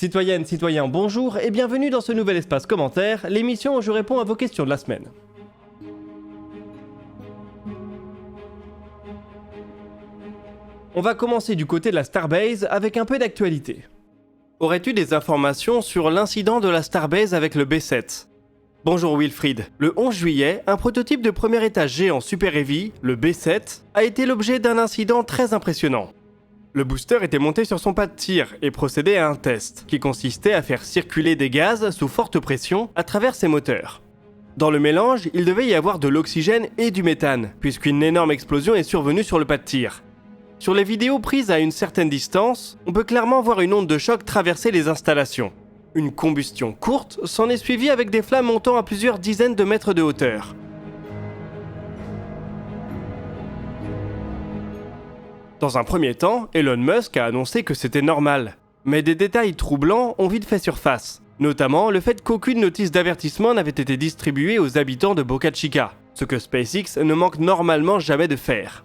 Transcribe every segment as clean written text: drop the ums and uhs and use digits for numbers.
Citoyennes, citoyens, bonjour et bienvenue dans ce nouvel espace commentaire, l'émission où je réponds à vos questions de la semaine. On va commencer du côté de la Starbase avec un peu d'actualité. Aurais-tu des informations sur l'incident de la Starbase avec le B7 ? Bonjour Wilfried. Le 11 juillet, un prototype de premier étage géant Super Heavy, le B7, a été l'objet d'un incident très impressionnant. Le booster était monté sur son pas de tir et procédait à un test, qui consistait à faire circuler des gaz sous forte pression à travers ses moteurs. Dans le mélange, il devait y avoir de l'oxygène et du méthane, puisqu'une énorme explosion est survenue sur le pas de tir. Sur les vidéos prises à une certaine distance, on peut clairement voir une onde de choc traverser les installations. Une combustion courte s'en est suivie avec des flammes montant à plusieurs dizaines de mètres de hauteur. Dans un premier temps, Elon Musk a annoncé que c'était normal. Mais des détails troublants ont vite fait surface. Notamment le fait qu'aucune notice d'avertissement n'avait été distribuée aux habitants de Boca Chica, ce que SpaceX ne manque normalement jamais de faire.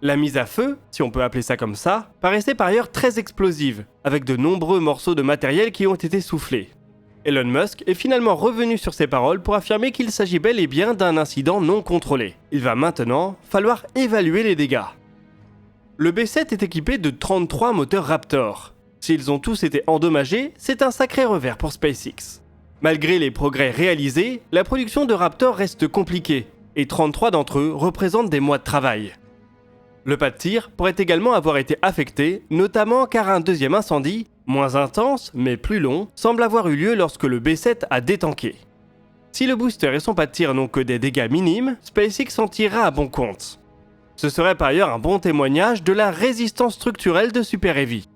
La mise à feu, si on peut appeler ça comme ça, paraissait par ailleurs très explosive, avec de nombreux morceaux de matériel qui ont été soufflés. Elon Musk est finalement revenu sur ses paroles pour affirmer qu'il s'agit bel et bien d'un incident non contrôlé. Il va maintenant falloir évaluer les dégâts. Le B7 est équipé de 33 moteurs Raptor. S'ils ont tous été endommagés, c'est un sacré revers pour SpaceX. Malgré les progrès réalisés, la production de Raptor reste compliquée, et 33 d'entre eux représentent des mois de travail. Le pas de tir pourrait également avoir été affecté, notamment car un deuxième incendie, moins intense mais plus long, semble avoir eu lieu lorsque le B7 a détanké. Si le booster et son pas de tir n'ont que des dégâts minimes, SpaceX en tirera à bon compte. Ce serait par ailleurs un bon témoignage de la résistance structurelle de Super Heavy.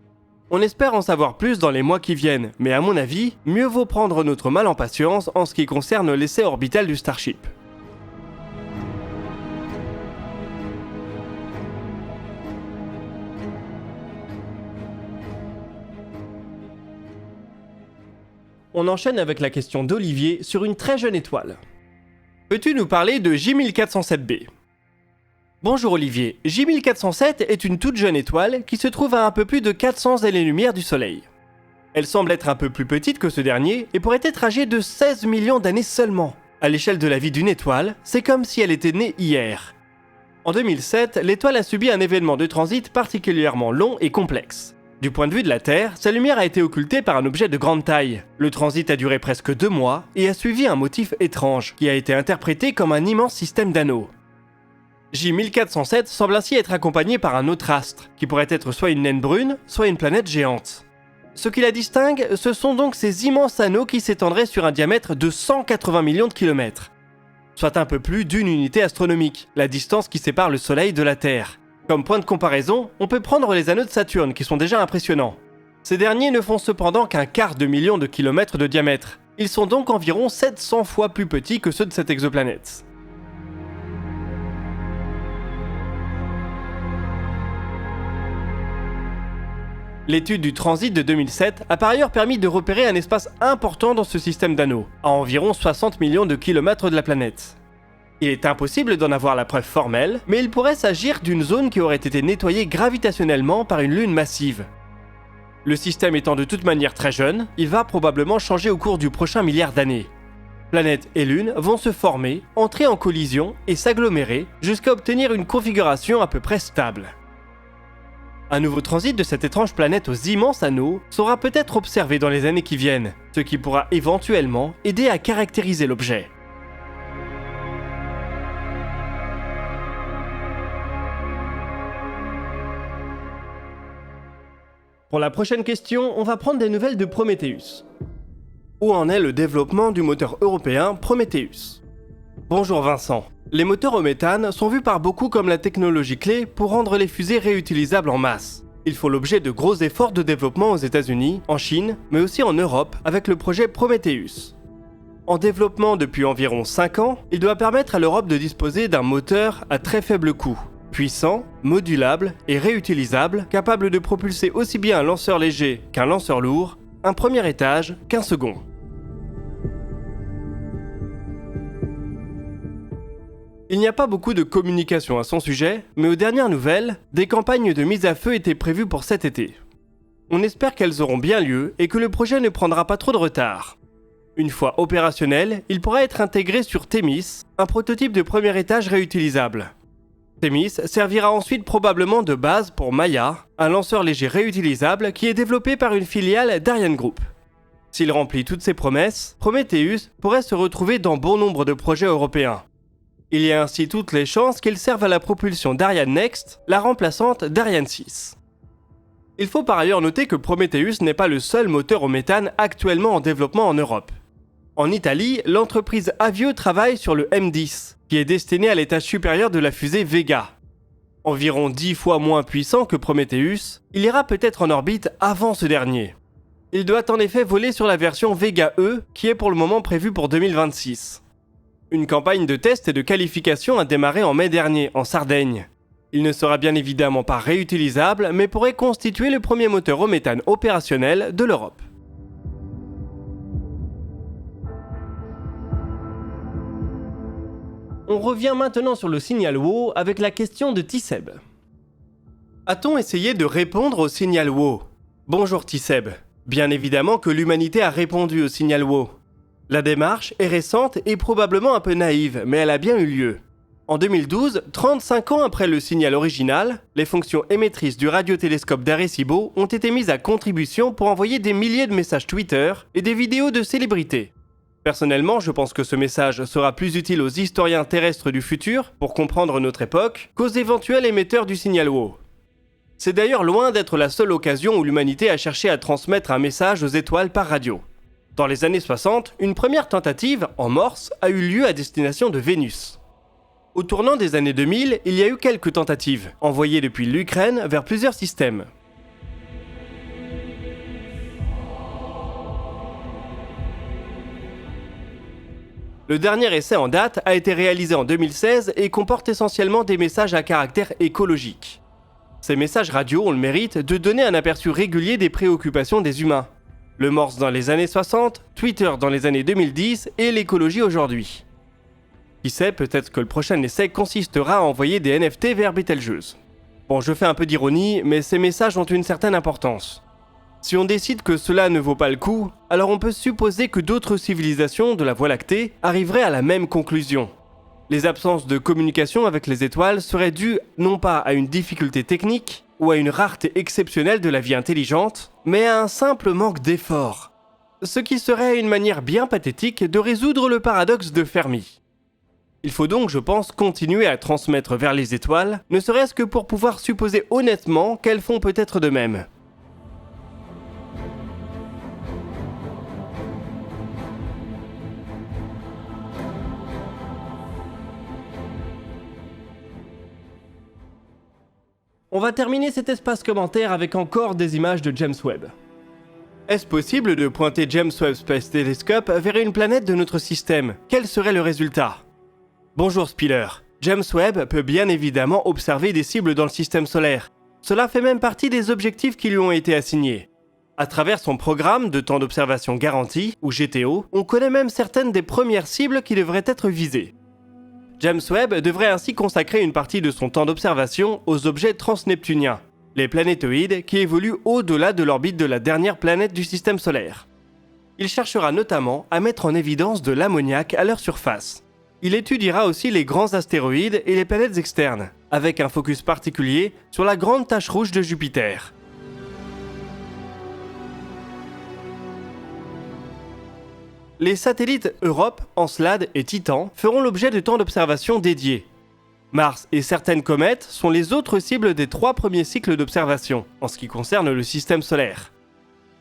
On espère en savoir plus dans les mois qui viennent, mais à mon avis, mieux vaut prendre notre mal en patience en ce qui concerne l'essai orbital du Starship. On enchaîne avec la question d'Olivier sur une très jeune étoile. Peux-tu nous parler de J1407b ? Bonjour Olivier, J1407 est une toute jeune étoile qui se trouve à un peu plus de 400 années-lumière du Soleil. Elle semble être un peu plus petite que ce dernier et pourrait être âgée de 16 millions d'années seulement. À l'échelle de la vie d'une étoile, c'est comme si elle était née hier. En 2007, l'étoile a subi un événement de transit particulièrement long et complexe. Du point de vue de la Terre, sa lumière a été occultée par un objet de grande taille. Le transit a duré presque 2 mois et a suivi un motif étrange, qui a été interprété comme un immense système d'anneaux. J1407 semble ainsi être accompagné par un autre astre, qui pourrait être soit une naine brune, soit une planète géante. Ce qui la distingue, ce sont donc ces immenses anneaux qui s'étendraient sur un diamètre de 180 millions de kilomètres, soit un peu plus d'une unité astronomique, la distance qui sépare le Soleil de la Terre. Comme point de comparaison, on peut prendre les anneaux de Saturne qui sont déjà impressionnants. Ces derniers ne font cependant qu'un quart de million de kilomètres de diamètre. Ils sont donc environ 700 fois plus petits que ceux de cette exoplanète. L'étude du transit de 2007 a par ailleurs permis de repérer un espace important dans ce système d'anneaux, à environ 60 millions de kilomètres de la planète. Il est impossible d'en avoir la preuve formelle, mais il pourrait s'agir d'une zone qui aurait été nettoyée gravitationnellement par une lune massive. Le système étant de toute manière très jeune, il va probablement changer au cours du prochain milliard d'années. Planète et lune vont se former, entrer en collision et s'agglomérer jusqu'à obtenir une configuration à peu près stable. Un nouveau transit de cette étrange planète aux immenses anneaux sera peut-être observé dans les années qui viennent, ce qui pourra éventuellement aider à caractériser l'objet. Pour la prochaine question, on va prendre des nouvelles de Prometheus. Où en est le développement du moteur européen Prometheus ? Bonjour Vincent. Les moteurs au méthane sont vus par beaucoup comme la technologie clé pour rendre les fusées réutilisables en masse. Ils font l'objet de gros efforts de développement aux États-Unis, en Chine, mais aussi en Europe avec le projet Prometheus. En développement depuis environ 5 ans, il doit permettre à l'Europe de disposer d'un moteur à très faible coût, puissant, modulable et réutilisable, capable de propulser aussi bien un lanceur léger qu'un lanceur lourd, un premier étage qu'un second. Il n'y a pas beaucoup de communication à son sujet, mais aux dernières nouvelles, des campagnes de mise à feu étaient prévues pour cet été. On espère qu'elles auront bien lieu et que le projet ne prendra pas trop de retard. Une fois opérationnel, il pourra être intégré sur Themis, un prototype de premier étage réutilisable. Themis servira ensuite probablement de base pour Maya, un lanceur léger réutilisable qui est développé par une filiale d'Ariane Group. S'il remplit toutes ses promesses, Prometheus pourrait se retrouver dans bon nombre de projets européens. Il y a ainsi toutes les chances qu'il serve à la propulsion d'Ariane Next, la remplaçante d'Ariane 6. Il faut par ailleurs noter que Prometheus n'est pas le seul moteur au méthane actuellement en développement en Europe. En Italie, l'entreprise Avio travaille sur le M10, qui est destiné à l'étage supérieur de la fusée Vega. Environ 10 fois moins puissant que Prometheus, il ira peut-être en orbite avant ce dernier. Il doit en effet voler sur la version Vega E, qui est pour le moment prévue pour 2026. Une campagne de test et de qualification a démarré en mai dernier, en Sardaigne. Il ne sera bien évidemment pas réutilisable, mais pourrait constituer le premier moteur au méthane opérationnel de l'Europe. On revient maintenant sur le signal WOW avec la question de Tisseb. A-t-on essayé de répondre au signal WOW ? Bonjour Tisseb. Bien évidemment que l'humanité a répondu au signal WOW. La démarche est récente et probablement un peu naïve, mais elle a bien eu lieu. En 2012, 35 ans après le signal original, les fonctions émettrices du radiotélescope d'Arecibo ont été mises à contribution pour envoyer des milliers de messages Twitter et des vidéos de célébrités. Personnellement, je pense que ce message sera plus utile aux historiens terrestres du futur pour comprendre notre époque qu'aux éventuels émetteurs du signal WOW. C'est d'ailleurs loin d'être la seule occasion où l'humanité a cherché à transmettre un message aux étoiles par radio. Dans les années 60, une première tentative, en Morse, a eu lieu à destination de Vénus. Au tournant des années 2000, il y a eu quelques tentatives, envoyées depuis l'Ukraine vers plusieurs systèmes. Le dernier essai en date a été réalisé en 2016 et comporte essentiellement des messages à caractère écologique. Ces messages radio ont le mérite de donner un aperçu régulier des préoccupations des humains. Le Morse dans les années 60, Twitter dans les années 2010 et l'écologie aujourd'hui. Qui sait, peut-être que le prochain essai consistera à envoyer des NFT vers Betelgeuse. Bon, je fais un peu d'ironie, mais ces messages ont une certaine importance. Si on décide que cela ne vaut pas le coup, alors on peut supposer que d'autres civilisations de la Voie lactée arriveraient à la même conclusion. Les absences de communication avec les étoiles seraient dues non pas à une difficulté technique ou à une rareté exceptionnelle de la vie intelligente, mais à un simple manque d'effort. Ce qui serait une manière bien pathétique de résoudre le paradoxe de Fermi. Il faut donc, je pense, continuer à transmettre vers les étoiles, ne serait-ce que pour pouvoir supposer honnêtement qu'elles font peut-être de même. On va terminer cet espace commentaire avec encore des images de James Webb. Est-ce possible de pointer James Webb Space Telescope vers une planète de notre système ? Quel serait le résultat ? Bonjour Spiller. James Webb peut bien évidemment observer des cibles dans le système solaire. Cela fait même partie des objectifs qui lui ont été assignés. À travers son programme de temps d'observation garanti, ou GTO, on connaît même certaines des premières cibles qui devraient être visées. James Webb devrait ainsi consacrer une partie de son temps d'observation aux objets transneptuniens, les planétoïdes qui évoluent au-delà de l'orbite de la dernière planète du système solaire. Il cherchera notamment à mettre en évidence de l'ammoniac à leur surface. Il étudiera aussi les grands astéroïdes et les planètes externes, avec un focus particulier sur la grande tache rouge de Jupiter. Les satellites Europe, Encelade et Titan feront l'objet de temps d'observation dédiés. Mars et certaines comètes sont les autres cibles des 3 premiers cycles d'observation, en ce qui concerne le système solaire.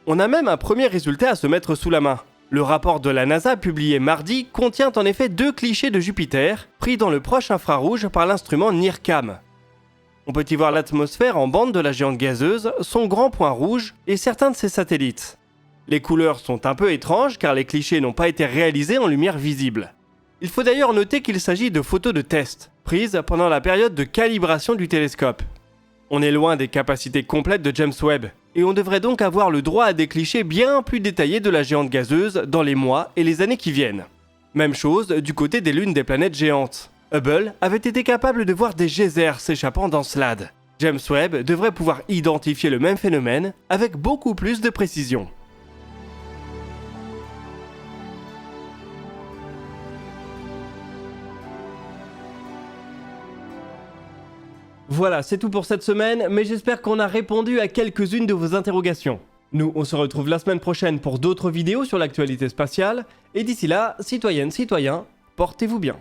On a même un premier résultat à se mettre sous la main. Le rapport de la NASA publié mardi contient en effet 2 clichés de Jupiter, pris dans le proche infrarouge par l'instrument NIRCam. On peut y voir l'atmosphère en bande de la géante gazeuse, son grand point rouge et certains de ses satellites. Les couleurs sont un peu étranges car les clichés n'ont pas été réalisés en lumière visible. Il faut d'ailleurs noter qu'il s'agit de photos de test, prises pendant la période de calibration du télescope. On est loin des capacités complètes de James Webb, et on devrait donc avoir le droit à des clichés bien plus détaillés de la géante gazeuse dans les mois et les années qui viennent. Même chose du côté des lunes des planètes géantes. Hubble avait été capable de voir des geysers s'échappant d'Encelade. James Webb devrait pouvoir identifier le même phénomène avec beaucoup plus de précision. Voilà, c'est tout pour cette semaine, mais j'espère qu'on a répondu à quelques-unes de vos interrogations. Nous, on se retrouve la semaine prochaine pour d'autres vidéos sur l'actualité spatiale, et d'ici là, citoyennes, citoyens, portez-vous bien.